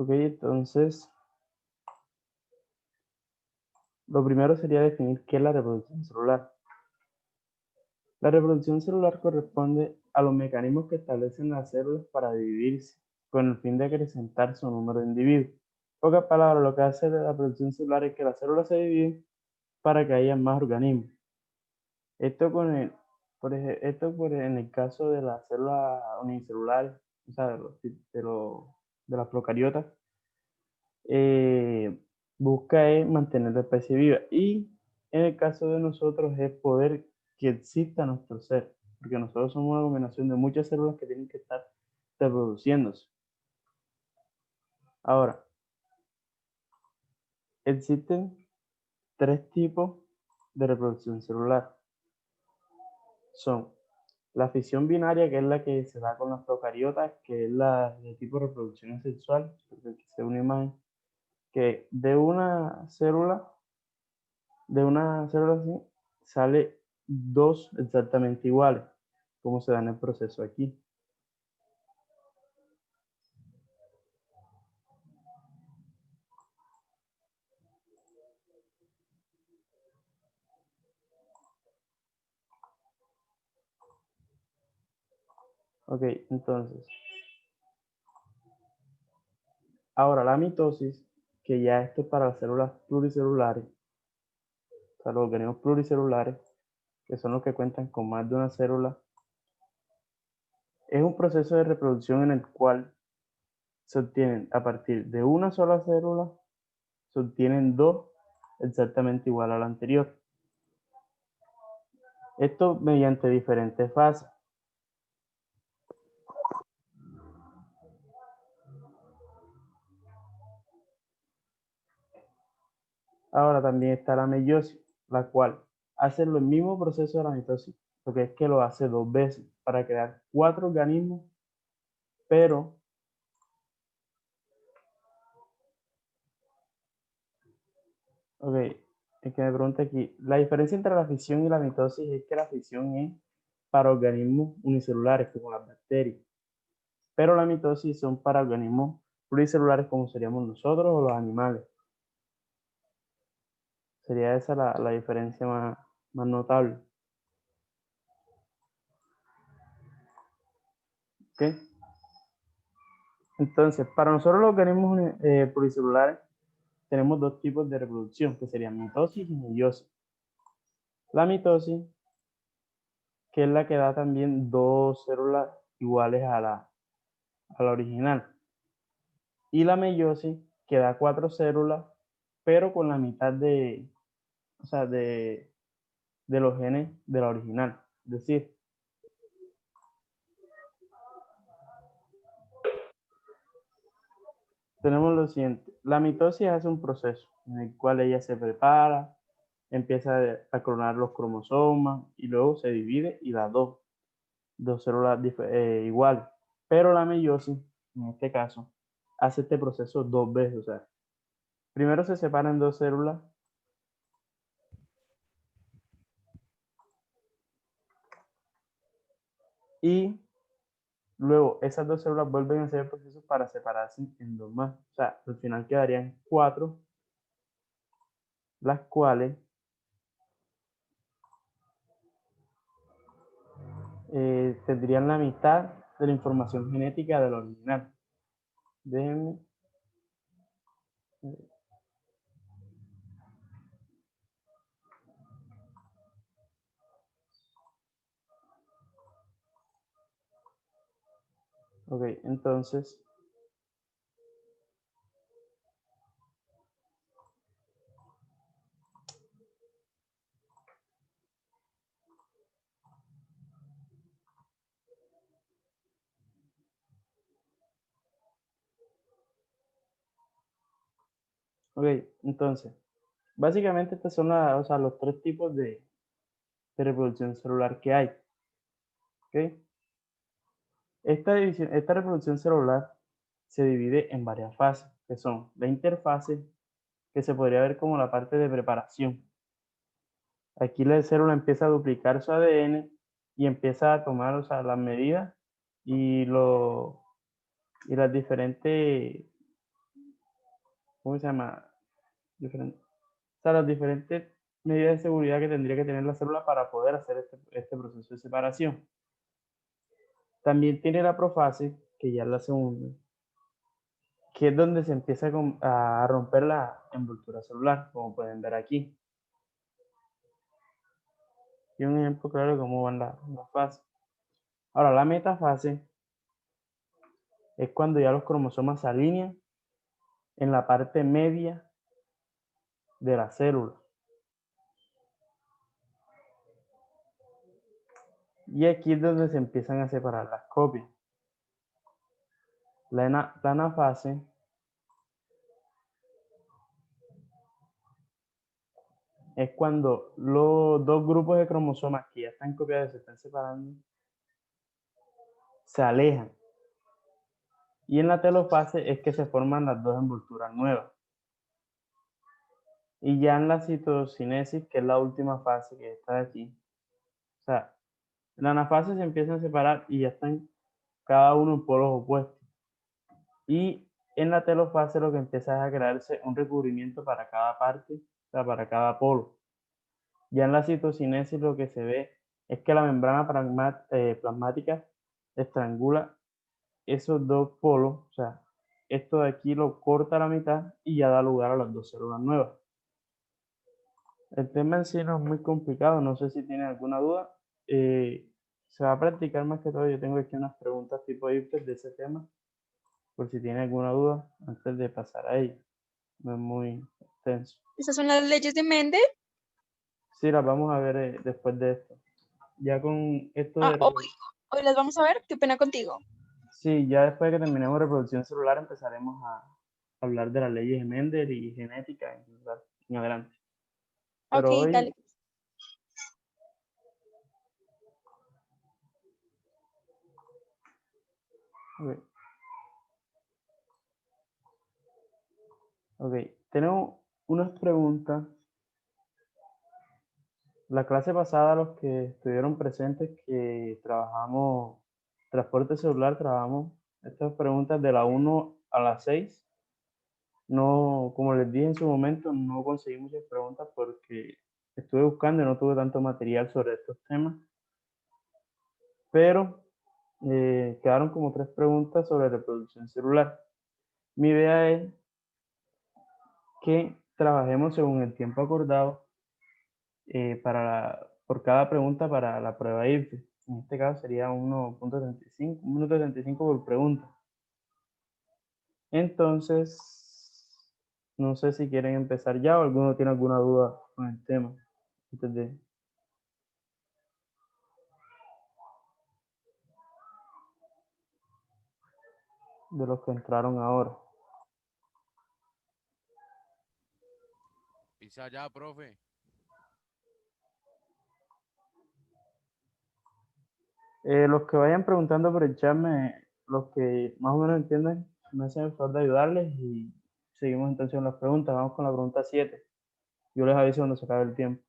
Ok, entonces, lo primero sería definir qué es la reproducción celular. La reproducción celular corresponde a los mecanismos que establecen las células para dividirse, con el fin de acrecentar su número de individuos. En pocas palabras, lo que hace la reproducción celular es que las células se dividen para que haya más organismos. Esto, en el caso de las células unicelulares, o sea, de las procariotas, eh, busca es mantener la especie viva. Y en el caso de nosotros es poder que exista nuestro ser, porque nosotros somos una combinación de muchas células que tienen que estar reproduciéndose. Ahora, existen tres tipos de reproducción celular. Son la fisión binaria, que es la que se da con las procariotas, que es la de tipo reproducción asexual, porque aquí se ve una imagen, que de una célula así, sale dos exactamente iguales, como se da en el proceso aquí. Ok, entonces, ahora la mitosis, que ya esto es para las células pluricelulares, o sea, los organismos pluricelulares, que son los que cuentan con más de una célula, es un proceso de reproducción en el cual se obtienen a partir de una sola célula, se obtienen dos exactamente igual a la anterior. Esto mediante diferentes fases. Ahora también está la meiosis, la cual hace el mismo proceso de la mitosis, lo que es que lo hace dos veces para crear cuatro organismos, pero ok, es que me pregunta aquí, la diferencia entre la fisión y la mitosis es que la fisión es para organismos unicelulares como las bacterias, pero la mitosis son para organismos pluricelulares como seríamos nosotros o los animales. Sería esa la diferencia más notable. ¿Ok? Entonces, para nosotros los organismos pluricelulares tenemos dos tipos de reproducción, que serían mitosis y meiosis. La mitosis, que es la que da también dos células iguales a la original. Y la meiosis, que da cuatro células, pero con la mitad o sea, de los genes de la original. Es decir, tenemos lo siguiente. La mitosis hace un proceso en el cual ella se prepara, empieza a clonar los cromosomas y luego se divide y da dos células iguales. Pero la meiosis, en este caso, hace este proceso dos veces. O sea, primero se separan dos células y luego esas dos células vuelven a hacer el proceso para separarse en dos más. O sea, al final quedarían cuatro, las cuales tendrían la mitad de la información genética del original. Déjenme. Ok, entonces. Ok, entonces. Básicamente estos son o sea, los tres tipos de reproducción celular que hay. ¿Ok? Esta reproducción celular se divide en varias fases, que son la interfase, que se podría ver como la parte de preparación. Aquí la célula empieza a duplicar su ADN y empieza a tomar, o sea, las medidas y, y las diferentes ¿cómo se llama? O sea, las diferentes medidas de seguridad que tendría que tener la célula para poder hacer este proceso de separación. También tiene la profase, que ya es la segunda, que es donde se empieza a romper la envoltura celular, como pueden ver aquí. Y un ejemplo claro de cómo van las fases. Ahora, la metafase es cuando ya los cromosomas se alinean en la parte media de la célula. Y aquí es donde se empiezan a separar las copias. La anafase es cuando los dos grupos de cromosomas que ya están copiados y se están separando se alejan. Y en la telofase es que se forman las dos envolturas nuevas. Y ya en la citocinesis, que es la última fase que está aquí, o sea, en la anafase se empiezan a separar y ya están cada uno en polos opuestos. Y en la telofase lo que empieza es a crearse un recubrimiento para cada parte, o sea, para cada polo. Ya en la citocinesis lo que se ve es que la membrana plasmática estrangula esos dos polos, o sea, esto de aquí lo corta a la mitad y ya da lugar a las dos células nuevas. El tema en sí no es muy complicado, no sé si tienen alguna duda. Se va a practicar más que todo, yo tengo aquí unas preguntas tipo IFES de ese tema, por si tienen alguna duda antes de pasar a ello. No es muy extenso. ¿Esas son las leyes de Mendel? Sí, las vamos a ver después de esto. Ya con esto Ah, de... hoy las vamos a ver. Qué pena contigo. Sí, ya después de que terminemos reproducción celular empezaremos a hablar de las leyes de Mendel y genética en adelante. Ok, Pero hoy, dale. ok, ok, tenemos unas preguntas. La clase pasada, los que estuvieron presentes, que trabajamos transporte celular, trabajamos estas preguntas de la 1 a la 6. No, como les dije en su momento, no conseguí muchas preguntas porque estuve buscando y no tuve tanto material sobre estos temas. Pero quedaron como 3 preguntas sobre reproducción celular. Mi idea es que trabajemos según el tiempo acordado por cada pregunta para la prueba IFE. En este caso sería 1.35, 1 minuto 35 por pregunta. Entonces, no sé si quieren empezar ya o alguno tiene alguna duda con el tema antes de los que entraron ahora. Pisa ya, profe. Los que vayan preguntando por el chat, los que más o menos entienden, me hacen el favor de ayudarles y seguimos entonces con las preguntas. Vamos con la pregunta 7. Yo les aviso cuando se acabe el tiempo.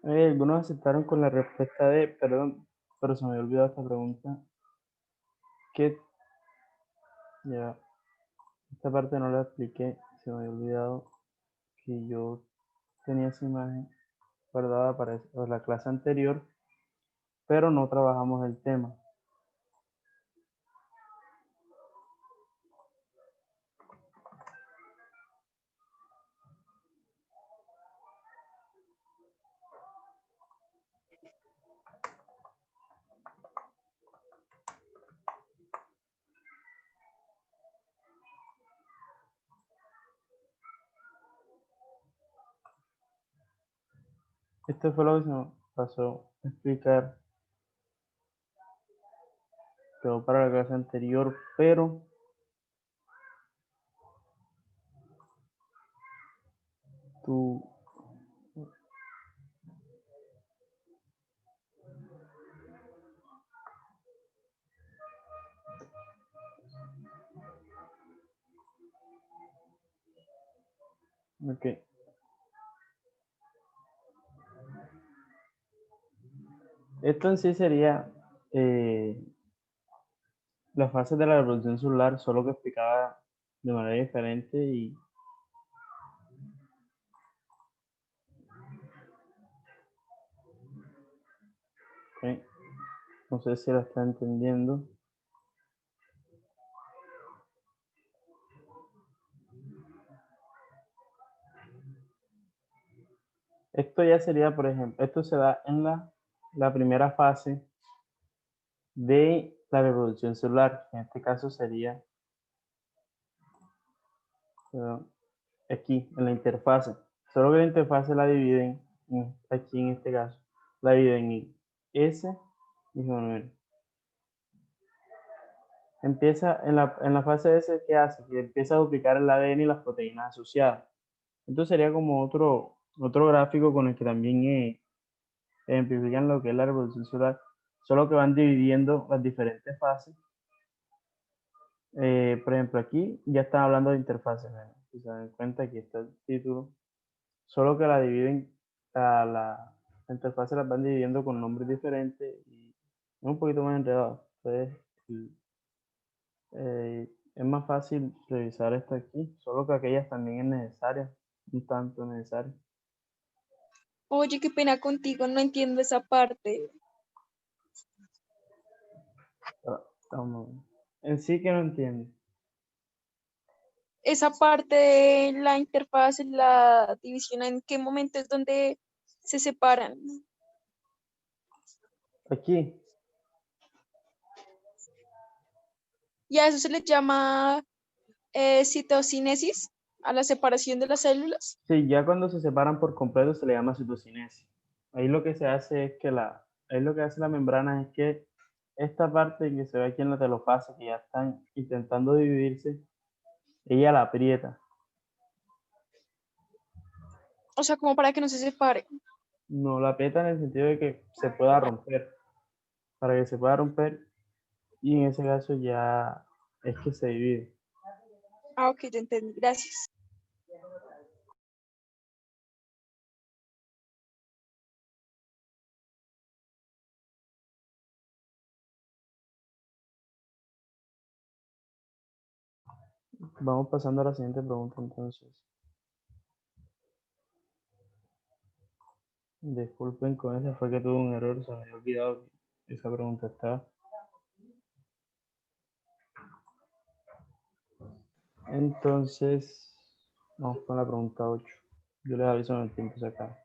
Algunos aceptaron con la respuesta de, perdón, pero se me había olvidado esta pregunta. ¿Qué? Ya, esta parte no la expliqué, se me había olvidado que yo tenía esa imagen guardada para la clase anterior, pero no trabajamos el tema. Esto fue lo que se me pasó a explicar, quedó para la clase anterior, pero tú, ok. Esto en sí sería las fases de la revolución solar, solo que explicaba de manera diferente y ok, no sé si la está entendiendo. Esto ya sería, por ejemplo, esto se da en la primera fase de la revolución celular, que en este caso sería eh, aquí, en la interfase. Solo que la interfase la dividen, aquí en este caso, la dividen en S y G. Empieza en la fase S, ¿qué hace? Que empieza a duplicar el ADN y las proteínas asociadas. Entonces sería como otro gráfico con el que también ejemplifican lo que es la revolución celular, solo que van dividiendo las diferentes fases. Por ejemplo, aquí ya están hablando de interfaces, ¿no? Si se dan cuenta, aquí está el título, solo que la dividen, la interfaz las van dividiendo con nombres diferentes y es un poquito más enredado. Entonces, es más fácil revisar esto aquí, solo que aquellas también es necesaria, un tanto necesaria. Oye, qué pena contigo, no entiendo esa parte. En sí que no entiendo. Esa parte de la interfaz, la división, ¿en qué momento es donde se separan? Aquí, Y a eso se le llama citocinesis, a la separación de las células. sí, ya cuando se separan por completo se le llama citocinesis. Ahí lo que se hace es que ahí lo que hace la membrana es que esta parte que se ve aquí en la telofase, que ya están intentando dividirse, ella la aprieta. O sea, como para que no se separe. No la aprieta en el sentido de que se pueda romper. Para que se pueda romper, y en ese caso ya es que se divide. Ah, ok, ya entendí, gracias. Vamos pasando a la siguiente pregunta entonces. Disculpen con esa, fue que tuve un error, se me había olvidado que esa pregunta estaba. Entonces, vamos con la pregunta 8. Yo les aviso en el tiempo se acaba.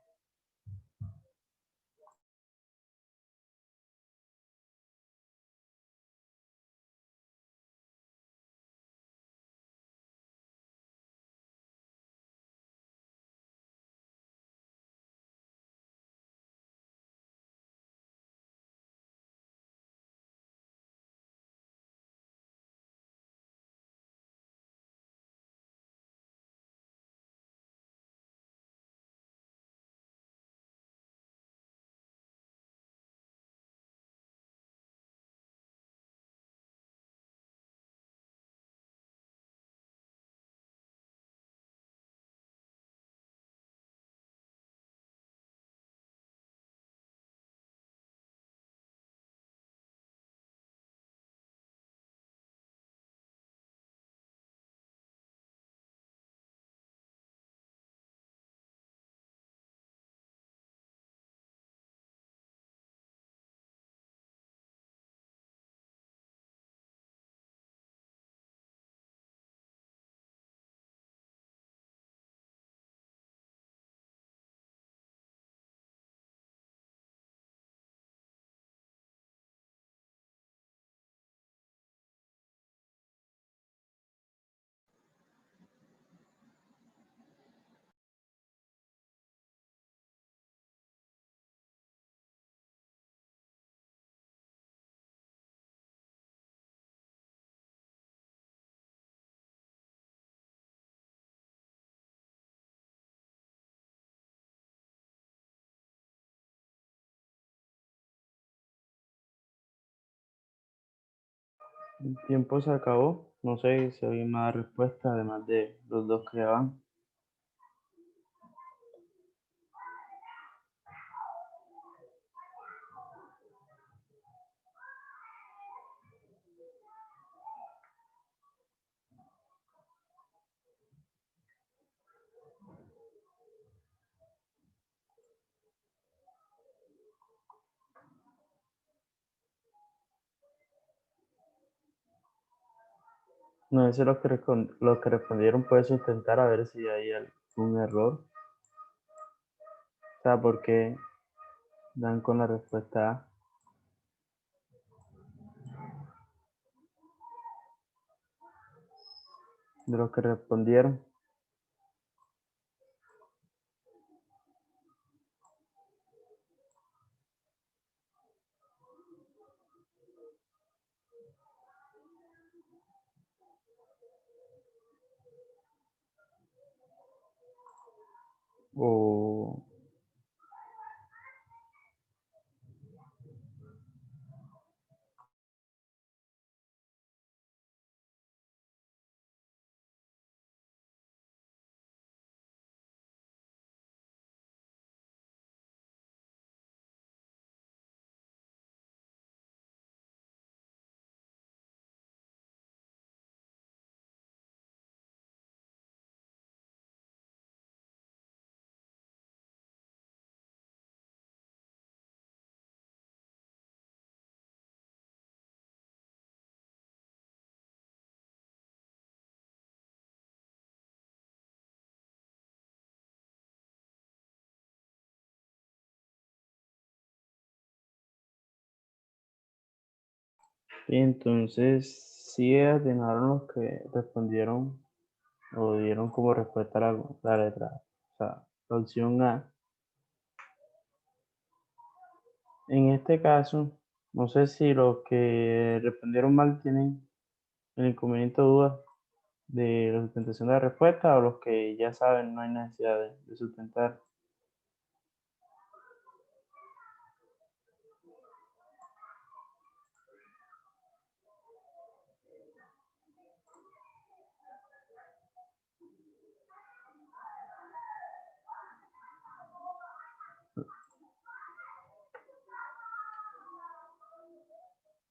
El tiempo se acabó. No sé si hay más respuestas además de los dos que ya van. No sé si los que respondieron pueden sustentar a ver si hay algún error. O sea, ¿por qué dan con la respuesta A? De los que respondieron. O y entonces sí atinaron los que respondieron o dieron como respuesta la letra A. O sea, la opción A. En este caso, no sé si los que respondieron mal tienen el inconveniente o duda de la sustentación de la respuesta o los que ya saben no hay necesidad de sustentar.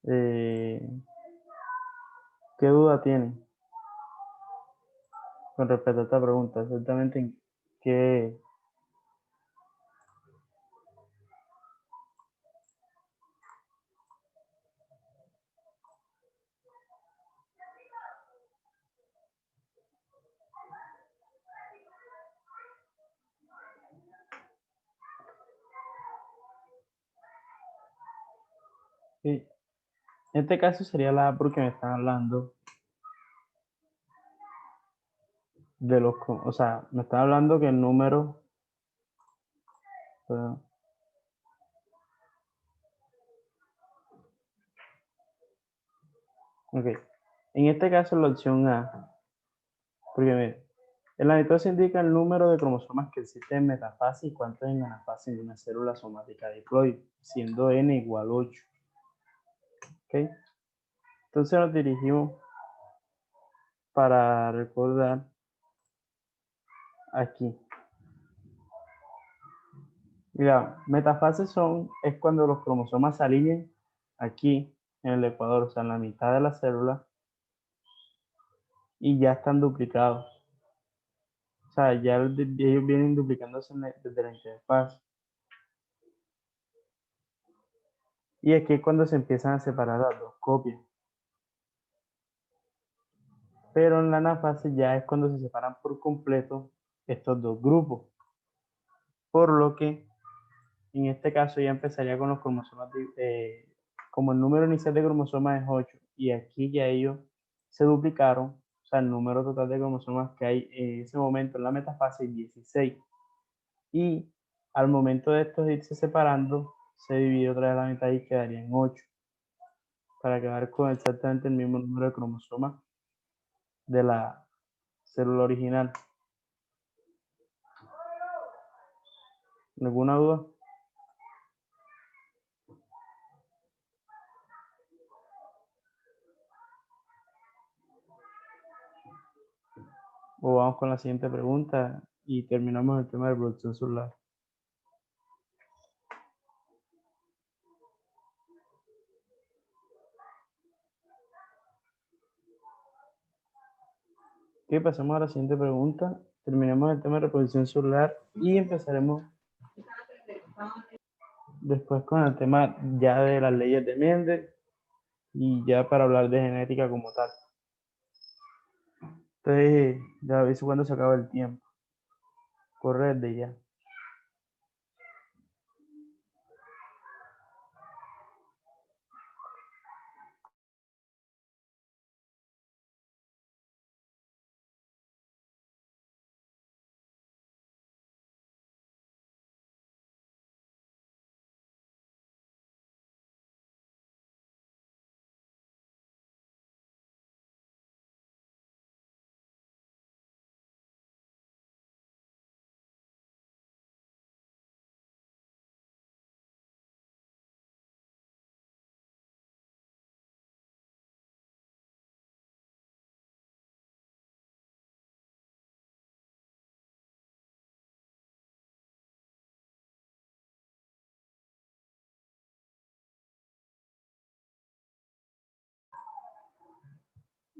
Eh, ¿Qué duda tienen con respecto a esta pregunta? Exactamente en qué. Sí. En este caso sería la A porque me están hablando de o sea, me están hablando que el número, perdón, ok, en este caso la opción A, porque mire, en la mitosis indica el número de cromosomas que existen en metafase y cuántos en anafase de una célula somática diploide, siendo n igual 8. ¿Ok? Entonces nos dirigimos para recordar aquí. Mira, metafases es cuando los cromosomas se alinean aquí en el ecuador, o sea, en la mitad de la célula y ya están duplicados. O sea, ya ellos vienen duplicándose desde la interfaz. Y aquí es cuando se empiezan a separar las dos copias. Pero en la anafase ya es cuando se separan por completo estos dos grupos. Por lo que en este caso ya empezaría con los cromosomas, como el número inicial de cromosomas es 8 y aquí ya ellos se duplicaron, o sea, el número total de cromosomas que hay en ese momento en la metafase es 16. Y al momento de estos irse separando, se divide otra vez la mitad y quedarían 8, para quedar con exactamente el mismo número de cromosomas de la célula original. ¿Alguna duda? O vamos con la siguiente pregunta y terminamos el tema de reproducción celular. Ok, pasamos a la siguiente pregunta. Terminemos el tema de reproducción celular y empezaremos después con el tema ya de las leyes de Mendel y ya para hablar de genética como tal. Entonces, ya ves cuando se acaba el tiempo. Corre desde ya.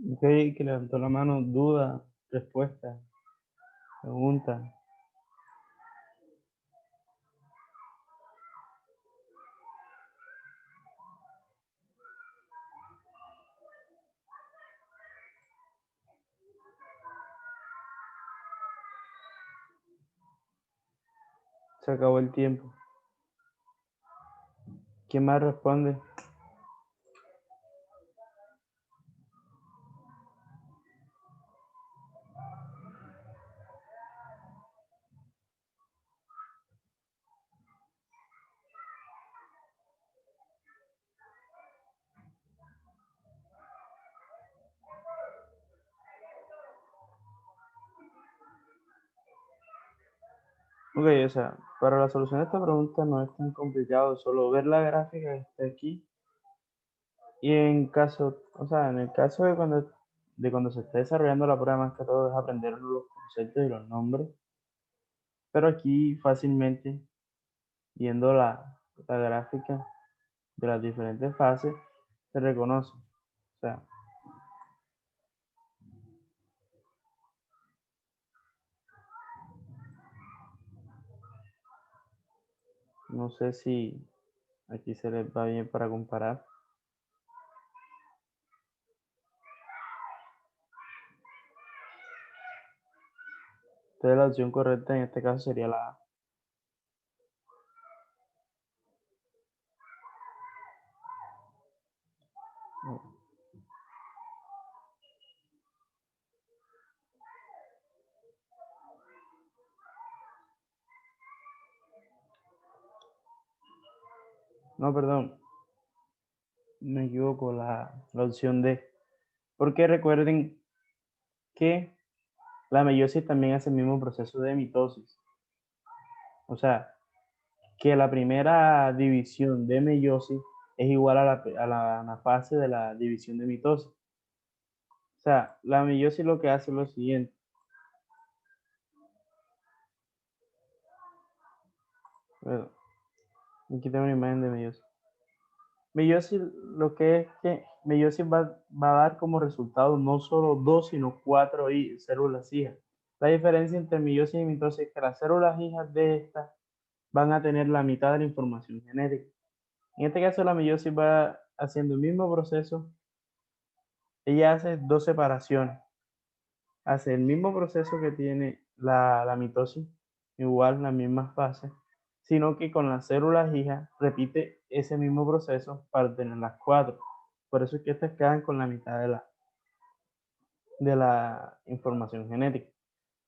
Ok, que levantó la mano, duda, respuesta, pregunta. Se acabó el tiempo. ¿Quién más responde? Ok, o sea, para la solución de esta pregunta no es tan complicado, solo ver la gráfica que está aquí y en caso, o sea, en el caso de cuando se esté desarrollando la prueba, más que todo es aprender los conceptos y los nombres, pero aquí fácilmente viendo la gráfica de las diferentes fases se reconoce. O sea, no sé si aquí se les va bien para comparar. Entonces la opción correcta en este caso sería la A. No, perdón, me equivoco, la opción D. Porque recuerden que la meiosis también hace el mismo proceso de mitosis. O sea, que la primera división de meiosis es igual a la anafase de la división de mitosis. O sea, la meiosis lo que hace es lo siguiente. Bueno, aquí tengo una imagen de meiosis. Meiosis lo que es que meiosis va a dar como resultado no solo dos, sino cuatro células hijas. La diferencia entre meiosis y mitosis es que las células hijas de estas van a tener la mitad de la información genética. En este caso, la meiosis va haciendo el mismo proceso. Ella hace dos separaciones. Hace el mismo proceso que tiene la mitosis, igual las mismas fases, sino que con las células hijas repite ese mismo proceso para obtener las cuatro. Por eso es que estas quedan con la mitad de la información genética.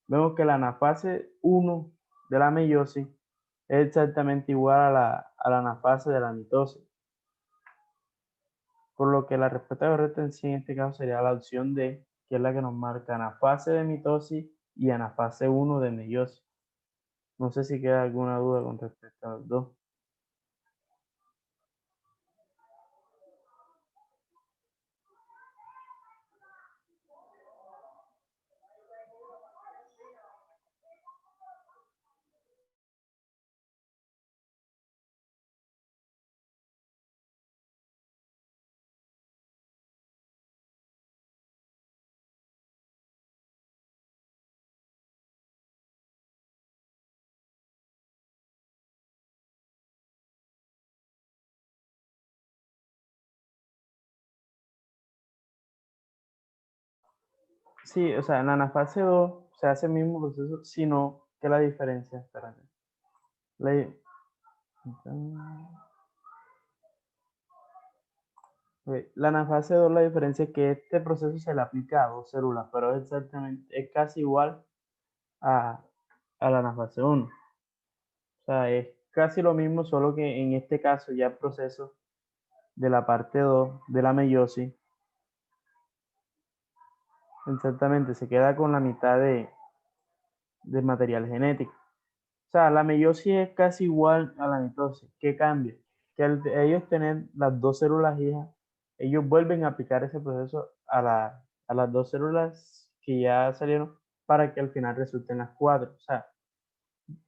Vemos que la anafase 1 de la meiosis es exactamente igual a la anafase de la mitosis. Por lo que la respuesta correcta en sí en este caso sería la opción D, que es la que nos marca anafase de mitosis y anafase 1 de meiosis. No sé si queda alguna duda con respecto a los dos. Sí, o sea, en la anafase 2 se hace el mismo proceso, sino que la diferencia, espérate. La, la anafase 2, la diferencia es que este proceso se le aplica a dos células, pero es exactamente, es casi igual a, a la anafase 1. O sea, es casi lo mismo, solo que en este caso ya el proceso de la parte 2 de la meiosis, exactamente, se queda con la mitad de material genético. O sea, la meiosis es casi igual a la mitosis. ¿Qué cambia? Que al ellos tener las dos células hijas, ellos vuelven a aplicar ese proceso a las dos células que ya salieron para que al final resulten las cuatro. O sea,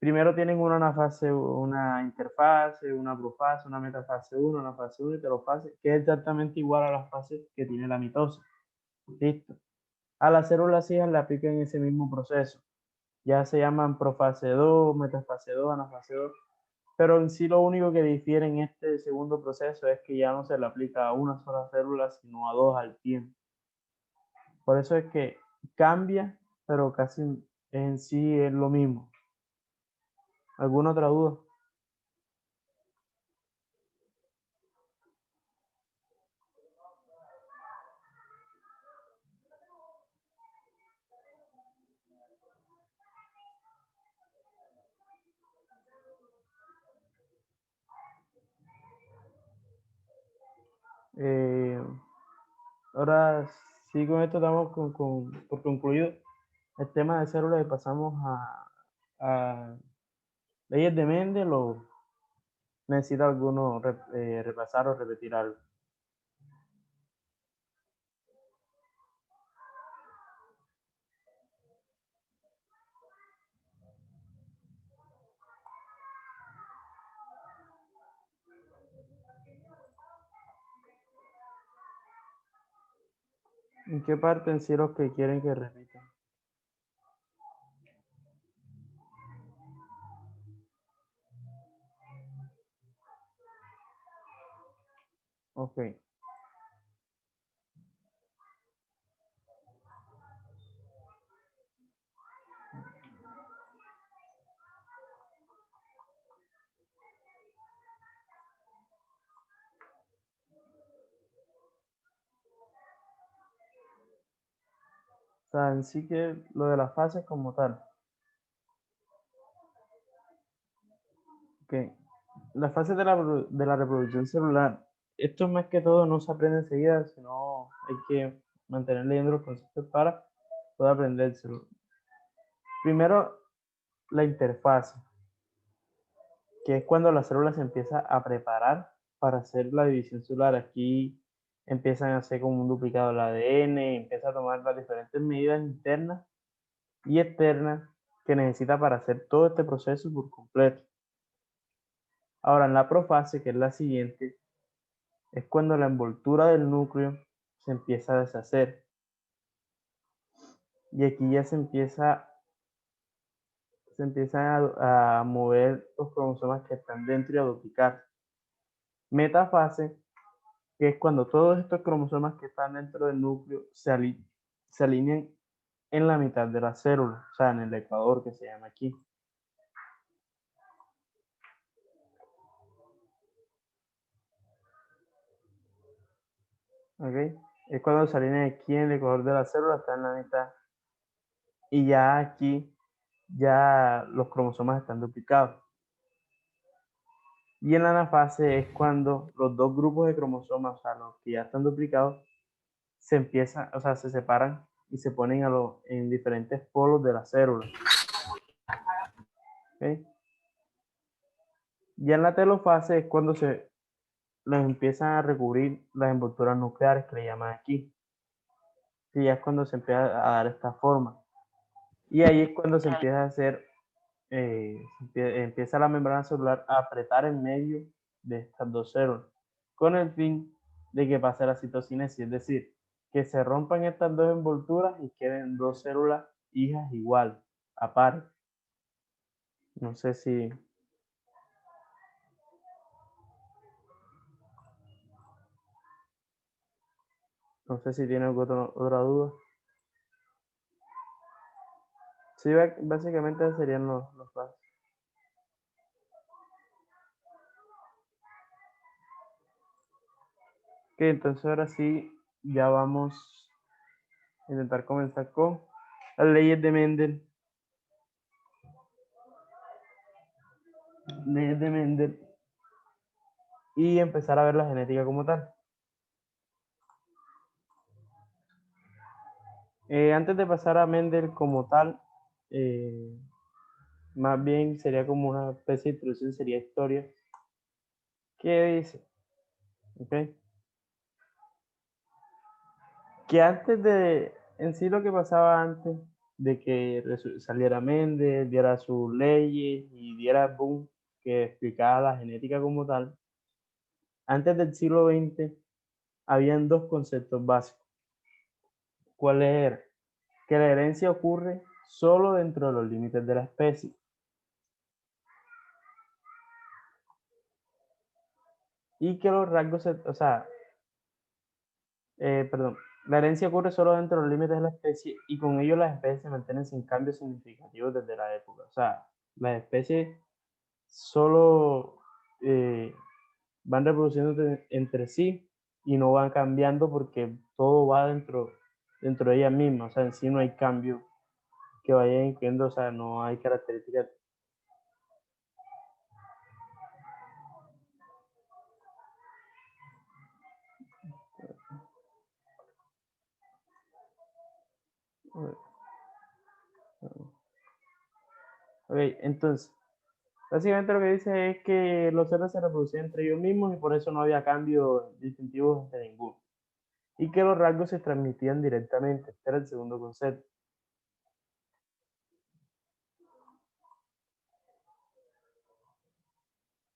primero tienen una fase, una interfase, una profase, una metafase 1, una fase 1 y telofase, que es exactamente igual a las fases que tiene la mitosis. Listo. A las células hijas le aplican ese mismo proceso. Ya se llaman profase 2, metafase 2, anafase 2. Pero en sí lo único que difiere en este segundo proceso es que ya no se le aplica a una sola célula, sino a dos al tiempo. Por eso es que cambia, pero casi en sí es lo mismo. ¿Alguna otra duda? Eh, Ahora sí, con esto damos por concluido el tema de células y pasamos a leyes de Mendel o necesita alguno repasar o repetir algo. ¿En qué parte en sí los que quieren que repita? Ok. O sea, en sí que lo de las fases como tal. Ok. Las fases de la reproducción celular. Esto más que todo no se aprende enseguida, sino hay que mantener leyendo los conceptos para poder aprendérselo. Primero, la interfase, que es cuando la célula se empieza a preparar para hacer la división celular. Aquí empiezan a hacer como un duplicado del ADN, empieza a tomar las diferentes medidas internas y externas que necesita para hacer todo este proceso por completo. Ahora, en la profase, que es la siguiente, es cuando la envoltura del núcleo se empieza a deshacer. Y aquí ya se empiezan a mover los cromosomas que están dentro y a duplicar. Metafase, que es cuando todos estos cromosomas que están dentro del núcleo se alinean en la mitad de la célula, o sea, en el ecuador que se llama aquí. ¿Ok? Es cuando se alinean aquí en el ecuador de la célula, está en la mitad. Y ya aquí, ya los cromosomas están duplicados. Y en la anafase es cuando los dos grupos de cromosomas, o sea, los que ya están duplicados, se empiezan, o sea, se separan y se ponen en diferentes polos de la célula. ¿Okay? Ya en la telofase es cuando se les empiezan a recubrir las envolturas nucleares que le llaman aquí. Y ya es cuando se empieza a dar esta forma. Y ahí es cuando se empieza a hacer, empieza la membrana celular a apretar en medio de estas dos células, con el fin de que pase la citocinesis, es decir, que se rompan estas dos envolturas y queden dos células hijas igual, a par. No sé si, no sé si tiene otra duda. Sí, básicamente serían los pasos. Ok, entonces ahora sí, ya vamos a intentar comenzar con las leyes de Mendel. Leyes de Mendel. Y empezar a ver la genética como tal. Antes de pasar a Mendel como tal, más bien sería como una especie de introducción, sería historia. ¿Qué dice? ¿Okay? Que antes de, en sí lo que pasaba antes de que saliera Mendel, diera sus leyes y diera boom, que explicaba la genética como tal, antes del siglo XX habían dos conceptos básicos. ¿Cuáles eran? Que la herencia ocurre solo dentro de los límites de la especie. Y que los rasgos, perdón, la herencia ocurre solo dentro de los límites de la especie y con ello las especies se mantienen sin cambios significativos desde la época. O sea, las especies solo van reproduciendo entre sí y no van cambiando porque todo va dentro de ellas mismas. O sea, en sí no hay cambio que vaya incluyendo, o sea, no hay características. Ok, entonces, básicamente lo que dice es que los seres se reproducían entre ellos mismos y por eso no había cambios distintivos entre ninguno. Y que los rasgos se transmitían directamente. Este era el segundo concepto.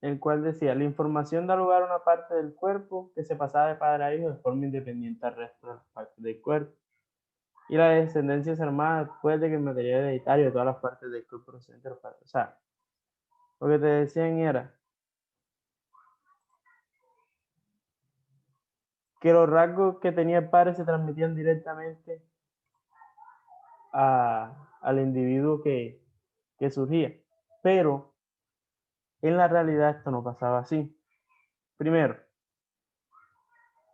El cual decía, la información da lugar a una parte del cuerpo que se pasaba de padre a hijo de forma independiente al resto de las partes del cuerpo. Y la descendencia se armaba después de que el material hereditario de todas las partes del cuerpo procedente de los padres. O sea, lo que te decían era que los rasgos que tenía el padre se transmitían directamente al individuo que surgía. Pero en la realidad esto no pasaba así. Primero,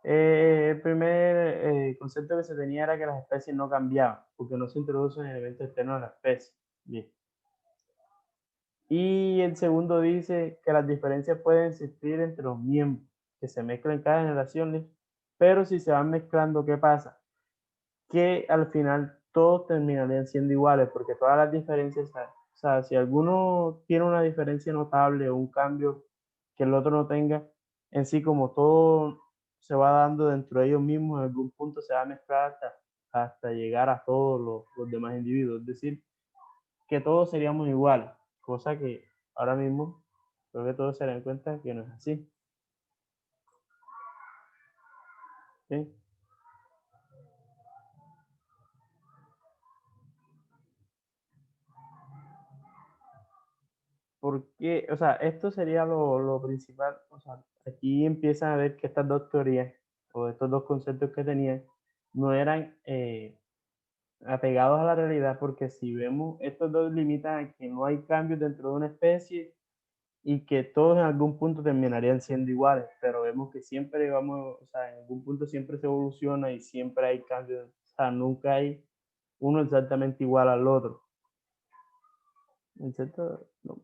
el primer concepto que se tenía era que las especies no cambiaban, porque no se introducen elementos externos a la especie. Bien. Y el segundo dice que las diferencias pueden existir entre los miembros, que se mezclan en cada generación, pero si se van mezclando, ¿qué pasa? Que al final todos terminarían siendo iguales, porque todas las diferencias, o sea, si alguno tiene una diferencia notable o un cambio que el otro no tenga, en sí como todo se va dando dentro de ellos mismos, en algún punto se va a mezclar hasta llegar a todos los demás individuos, es decir, que todos seríamos iguales, cosa que ahora mismo creo que todos se dan cuenta que no es así. ¿Sí? Porque, o sea, esto sería lo principal. O sea, aquí empiezan a ver que estas dos teorías o estos dos conceptos que tenían no eran apegados a la realidad, porque si vemos, estos dos limitan a que no hay cambios dentro de una especie y que todos en algún punto terminarían siendo iguales, pero vemos que siempre vamos, o sea, en algún punto siempre se evoluciona y siempre hay cambios, o sea, nunca hay uno exactamente igual al otro. ¿Cierto? No.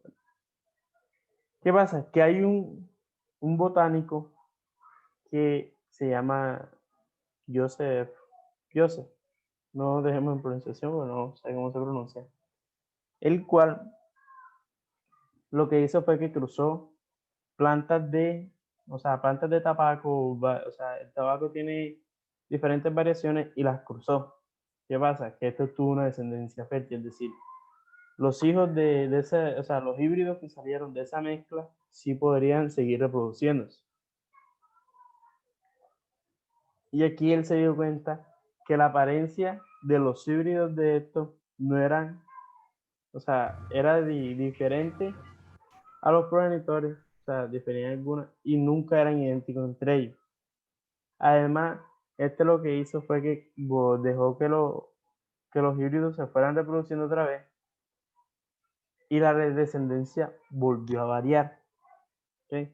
¿Qué pasa? Que hay un botánico que se llama Joseph, no dejemos en pronunciación, bueno, no sé cómo se pronuncia, el cual lo que hizo fue que cruzó plantas o sea, plantas de tabaco, o sea, el tabaco tiene diferentes variaciones y las cruzó. ¿Qué pasa? Que esto tuvo una descendencia fértil, es decir, los hijos de ese, o sea, los híbridos que salieron de esa mezcla sí podrían seguir reproduciéndose. Y aquí él se dio cuenta que la apariencia de los híbridos de estos no eran, o sea, era diferente a los progenitores, o sea, diferían algunas y nunca eran idénticos entre ellos. Además, este lo que hizo fue que dejó que los híbridos se fueran reproduciendo otra vez y la descendencia volvió a variar. ¿Ok?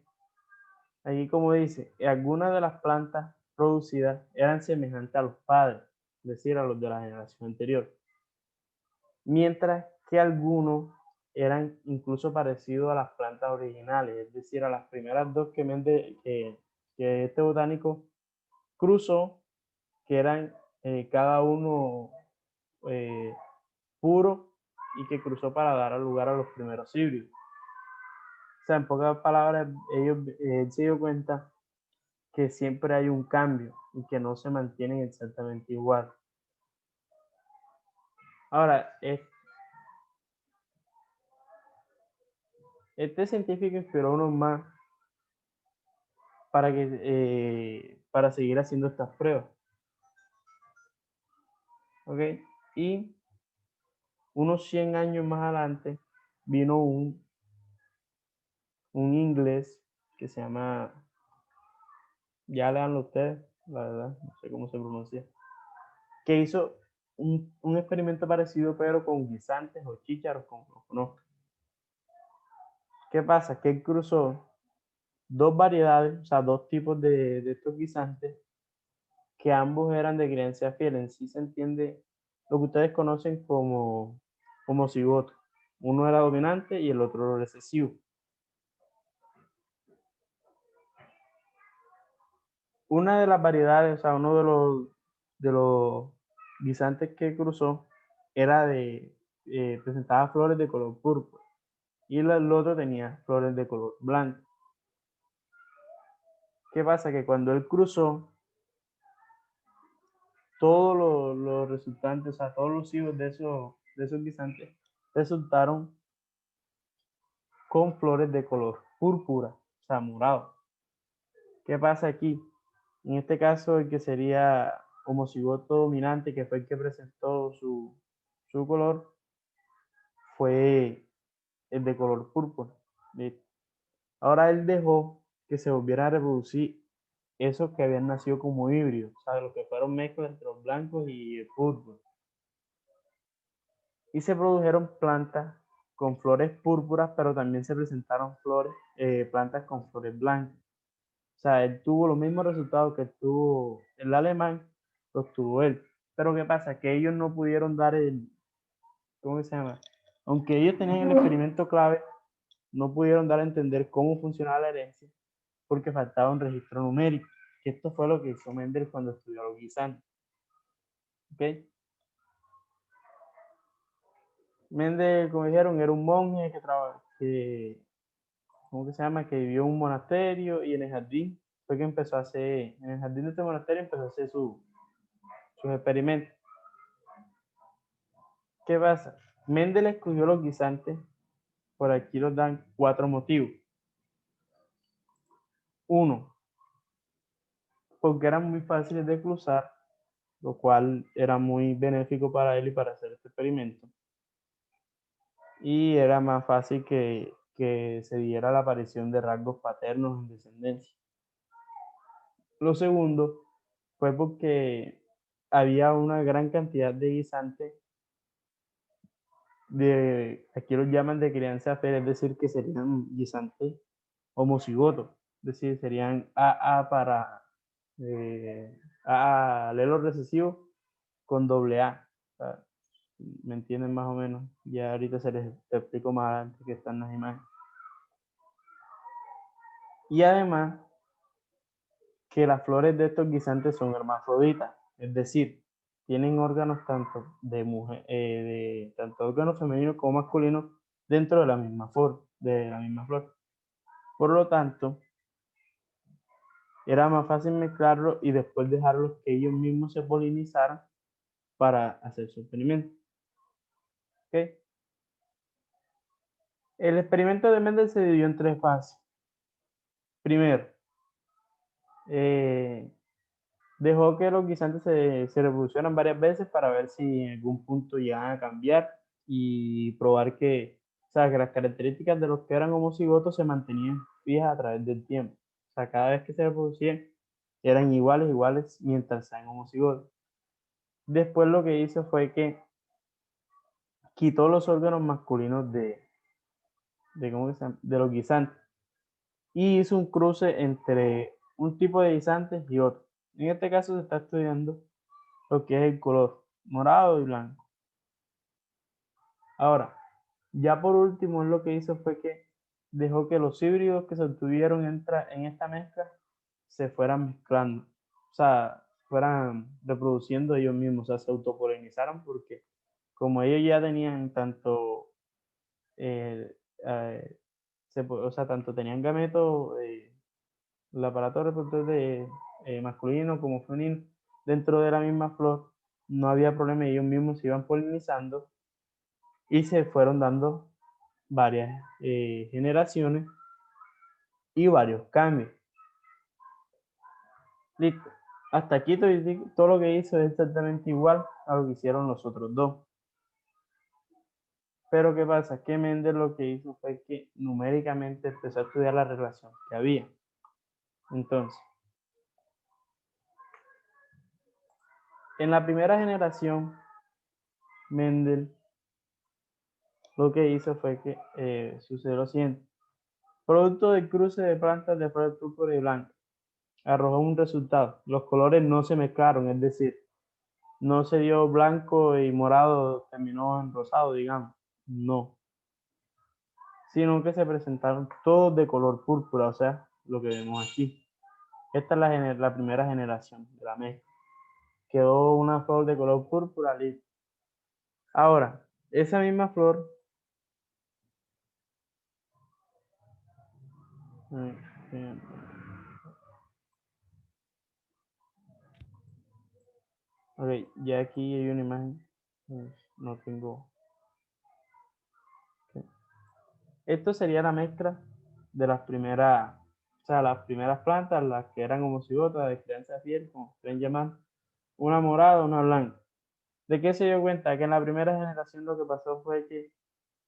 Aquí como dice, algunas de las plantas producidas eran semejantes a los padres, es decir, a los de la generación anterior, mientras que algunos eran incluso parecidos a las plantas originales, es decir, a las primeras dos que este botánico cruzó, que eran cada uno puro y que cruzó para dar lugar a los primeros híbridos. O sea, en pocas palabras, él se dio cuenta que siempre hay un cambio y que no se mantienen exactamente igual. Ahora, este científico inspiró a unos más para seguir haciendo estas pruebas. ¿Ok? Y unos 100 años más adelante vino un inglés que se llama, ya leanlo ustedes, la verdad, no sé cómo se pronuncia, que hizo un experimento parecido pero con guisantes o chícharos, como los conozco. ¿Qué pasa? Que él cruzó dos variedades, o sea, dos tipos de estos guisantes, que ambos eran de crianza fiel. En sí se entiende lo que ustedes conocen como cigoto. Uno era dominante y el otro recesivo. Una de las variedades, o sea, uno de los guisantes que cruzó era presentaba flores de color púrpura y el otro tenía flores de color blanco. ¿Qué pasa? Que cuando él cruzó, todos los resultantes, o sea, todos los hijos de esos guisantes resultaron con flores de color púrpura, o sea, morado. ¿Qué pasa aquí? En este caso, el que sería homocigoto dominante, que fue el que presentó su color, fue el de color púrpura. ¿Listo? Ahora él dejó que se volvieran a reproducir esos que habían nacido como híbridos, o sea, los que fueron mezclas entre los blancos y el púrpura. Y se produjeron plantas con flores púrpuras, pero también se presentaron plantas con flores blancas. O sea, él tuvo los mismos resultados que tuvo el alemán, los tuvo él. Pero ¿qué pasa? Que ellos no pudieron dar ¿cómo se llama? Aunque ellos tenían el experimento clave, no pudieron dar a entender cómo funcionaba la herencia porque faltaba un registro numérico. Que esto fue lo que hizo Mendel cuando estudió los guisantes. ¿Ok? Mendel, como dijeron, era un monje ¿cómo que se llama? Que vivió en un monasterio y en el jardín fue que empezó a hacer, en el jardín de este monasterio empezó a hacer sus experimentos. ¿Qué pasa? Mendel escogió los guisantes, por aquí nos dan 4 motivos. Uno, porque eran muy fáciles de cruzar, lo cual era muy benéfico para él y para hacer este experimento. Y era más fácil que se diera la aparición de rasgos paternos en descendencia. Lo segundo fue porque había una gran cantidad de guisantes aquí los llaman de crianza fértil, es decir, que serían guisantes homocigotos, es decir, serían AA para AA alelo recesivo con doble A. O sea, ¿me entienden más o menos? Ya ahorita se les explico más adelante que están las imágenes. Y además, que las flores de estos guisantes son hermafroditas, es decir, tienen órganos tanto órganos femeninos como masculinos dentro de la misma flor. Por lo tanto, era más fácil mezclarlos y después dejarlos que ellos mismos se polinizaran para hacer su experimento. ¿Okay? El experimento de Mendel se dividió en 3 fases. Primero, dejó que los guisantes se reproducieran varias veces para ver si en algún punto llegaban a cambiar y probar o sea, que las características de los que eran homocigotos se mantenían fijas a través del tiempo. O sea, cada vez que se reproducían eran iguales mientras sean homocigotos. Después lo que hizo fue que quitó los órganos masculinos de los guisantes. Y hizo un cruce entre un tipo de guisantes y otro. En este caso se está estudiando lo que es el color morado y blanco. Ahora, ya por último, lo que hizo fue que dejó que los híbridos que se obtuvieron en esta mezcla se fueran mezclando, o sea, fueran reproduciendo ellos mismos, o sea, se autopolinizaron porque como ellos ya tenían tanto, eh, eh, o sea, tanto tenían gametos, el aparato reproductor de masculino como femenino dentro de la misma flor, no había problema, ellos mismos se iban polinizando y se fueron dando varias generaciones y varios cambios. Listo. Hasta aquí todo lo que hizo es exactamente igual a lo que hicieron los otros dos. Pero ¿qué pasa? Que Mendel lo que hizo fue que numéricamente empezó a estudiar la relación que había. Entonces, en la primera generación, Mendel lo que hizo fue que sucedió lo siguiente. Producto del cruce de plantas de flores púrpura y blanca arrojó un resultado. Los colores no se mezclaron, es decir, no se dio blanco y morado, terminó en rosado, digamos. No. Sino que se presentaron todos de color púrpura, o sea, lo que vemos aquí. Esta es la primera generación de la mezcla. Quedó una flor de color púrpura listo. Ahora, esa misma flor, ok, ya aquí hay una imagen, no tengo. Esto sería la mezcla de las primeras, o sea, las primeras plantas, las que eran homocigotas de crianza de piel, como quieren llamar, una morada, una blanca. ¿De qué se dio cuenta? Que en la primera generación lo que pasó fue que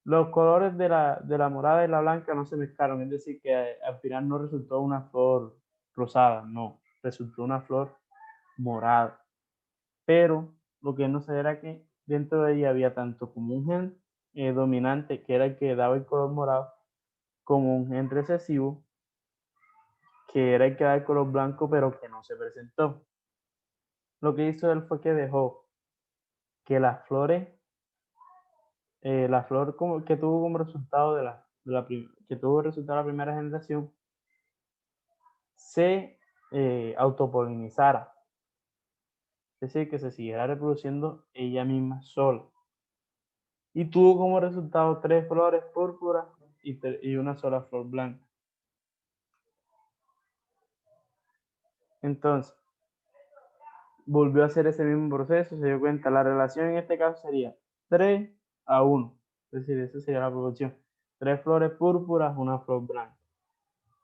los colores de la morada y la blanca no se mezclaron, es decir, que al final no resultó una flor rosada, no, resultó una flor morada. Pero lo que no sé era que dentro de ella había tanto como un gen dominante, que era el que daba el color morado, como un gen recesivo, que era el que daba el color blanco, pero que no se presentó. Lo que hizo él fue que dejó que las flores, la flor que tuvo como resultado que tuvo resultado la primera generación, se autopolinizara, es decir, que se siguiera reproduciendo ella misma sola. Y tuvo como resultado 3 flores púrpuras y una sola flor blanca. Entonces, volvió a hacer ese mismo proceso, se dio cuenta, la relación en este caso sería 3-1, es decir, esa sería la proporción. 3 flores púrpuras, una flor blanca.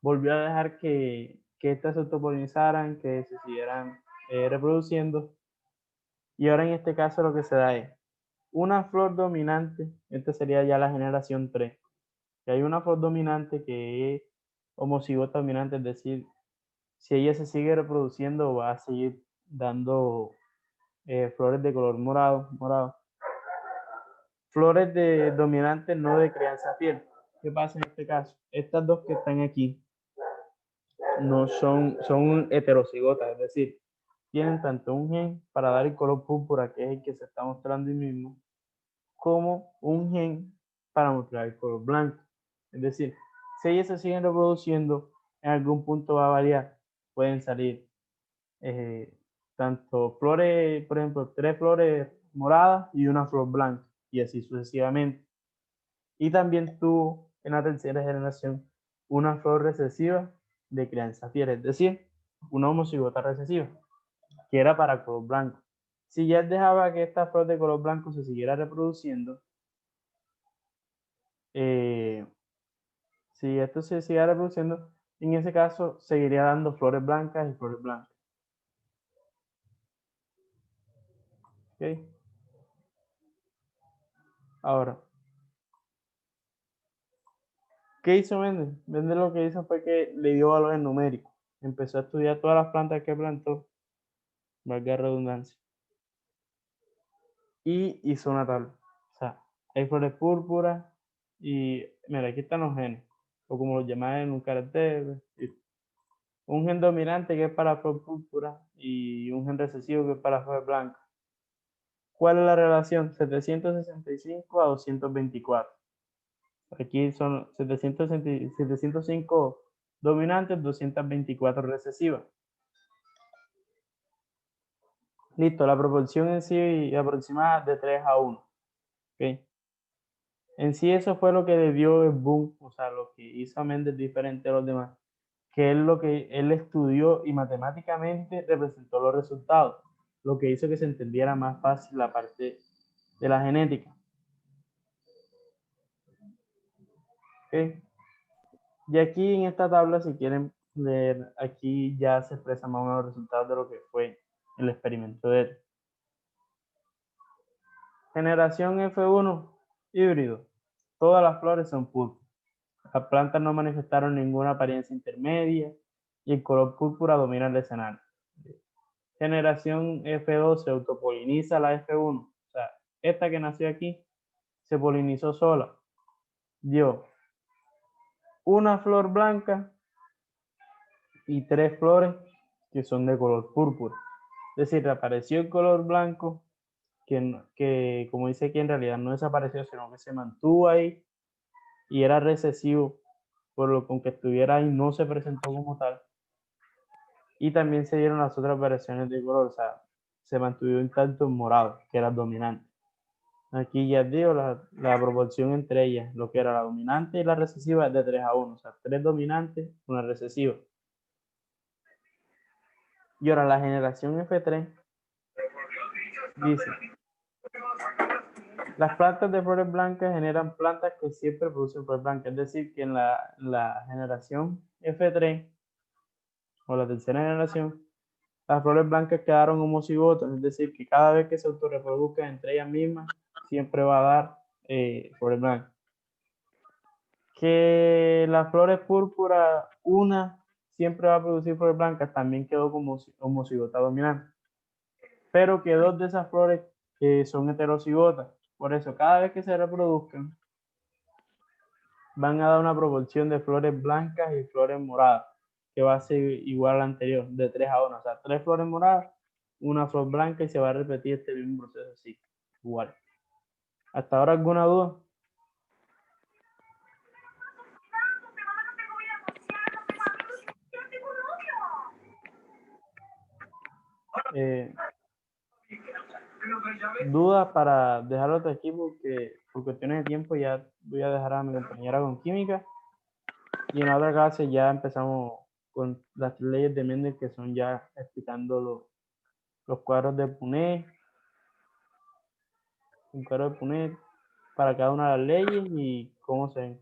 Volvió a dejar que estas se autopolinizaran, que se siguieran reproduciendo. Y ahora en este caso lo que se da es una flor dominante, esta sería ya la generación 3. Que hay una flor dominante que es homocigota dominante, es decir, si ella se sigue reproduciendo va a seguir dando flores de color morado. Flores de dominantes no de crianza fiel. ¿Qué pasa en este caso? Estas dos que están aquí no son heterocigotas, es decir, tienen tanto un gen para dar el color púrpura, que es el que se está mostrando ahí mismo, como un gen para mostrar el color blanco. Es decir, si ellas se siguen reproduciendo, en algún punto va a variar. Pueden salir eh, tanto flores, por ejemplo, 3 flores moradas y una flor blanca, y así sucesivamente. Y también tuvo en la tercera generación una flor recesiva de crianza fiel, es decir, una homocigota recesiva, que era para color blanco. Si ya dejaba que esta flor de color blanco se siguiera reproduciendo, eh, si esto se siguiera reproduciendo, en ese caso seguiría dando flores blancas y flores blancas. ¿Okay? Ahora, ¿qué hizo Mendel? Mendel lo que hizo fue que le dio valores numéricos. Empezó a estudiar todas las plantas que plantó, valga la redundancia, y hizo una tabla. O sea, hay flores púrpuras, Y mira, aquí están los genes, o como los llaman en un carácter. Un gen dominante que es para flor púrpura y un gen recesivo que es para flor blanca. ¿Cuál es la relación? 765 a 224. Aquí son 705 dominantes, 224 recesivas. Listo, la proporción en sí aproximada de 3 a 1. ¿Okay? En sí eso fue lo que le dio el boom, o sea, lo que hizo a Mendes diferente a los demás, que es lo que él estudió y matemáticamente representó los resultados, lo que hizo que se entendiera más fácil la parte de la genética. ¿Okay? Y aquí en esta tabla, si quieren leer, aquí ya se expresan más o menos los resultados de lo que fue el experimento de él. Generación F1, híbrido. Todas las flores son púrpuras. Las plantas no manifestaron ninguna apariencia intermedia y el color púrpura domina el escenario. Generación F2 se autopoliniza la F1. O sea, esta que nació aquí se polinizó sola. Dio una flor blanca y 3 flores que son de color púrpura. Es decir, reapareció el color blanco, que como dice aquí, en realidad no desapareció, sino que se mantuvo ahí y era recesivo, por lo con que estuviera ahí no se presentó como tal. Y también se dieron las otras variaciones de color, o sea, se mantuvo intacto en morado, que era dominante. Aquí ya digo la proporción entre ellas, lo que era la dominante y la recesiva es de 3 a 1, o sea, 3 dominantes, una recesiva. Y ahora la generación F3 dice, las plantas de flores blancas generan plantas que siempre producen flores blancas, es decir, que en la generación F3 o la tercera generación, las flores blancas quedaron homocigotas, es decir, que cada vez que se autorreproduzcan entre ellas mismas, siempre va a dar flores blancas. Que las flores púrpuras, una siempre va a producir flores blancas, también quedó como homocigota dominante. Pero que dos de esas flores son heterocigotas. Por eso, cada vez que se reproduzcan, van a dar una proporción de flores blancas y flores moradas, que va a ser igual a la anterior, de 3 a 1. O sea, 3 flores moradas, una flor blanca y se va a repetir este mismo proceso así, igual. ¿Hasta ahora alguna duda? Dudas para dejarlo hasta aquí porque por cuestiones de tiempo ya voy a dejar a mi compañera con química y en la otra clase ya empezamos con las leyes de Mendel que son ya explicando los cuadros de Punnett, un cuadro de Punnett para cada una de las leyes y cómo se ven.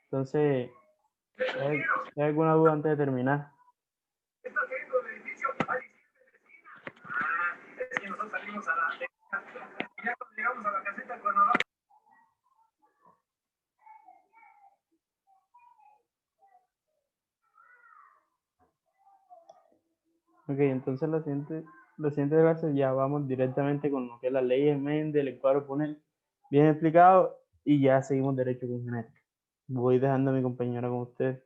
Entonces, ¿hay alguna duda antes de terminar? Ok, entonces la siguiente clase ya vamos directamente con lo que es las leyes de Mendel, el cuadro de Punnett, bien explicado y ya seguimos derecho con genética. Voy dejando a mi compañera con usted.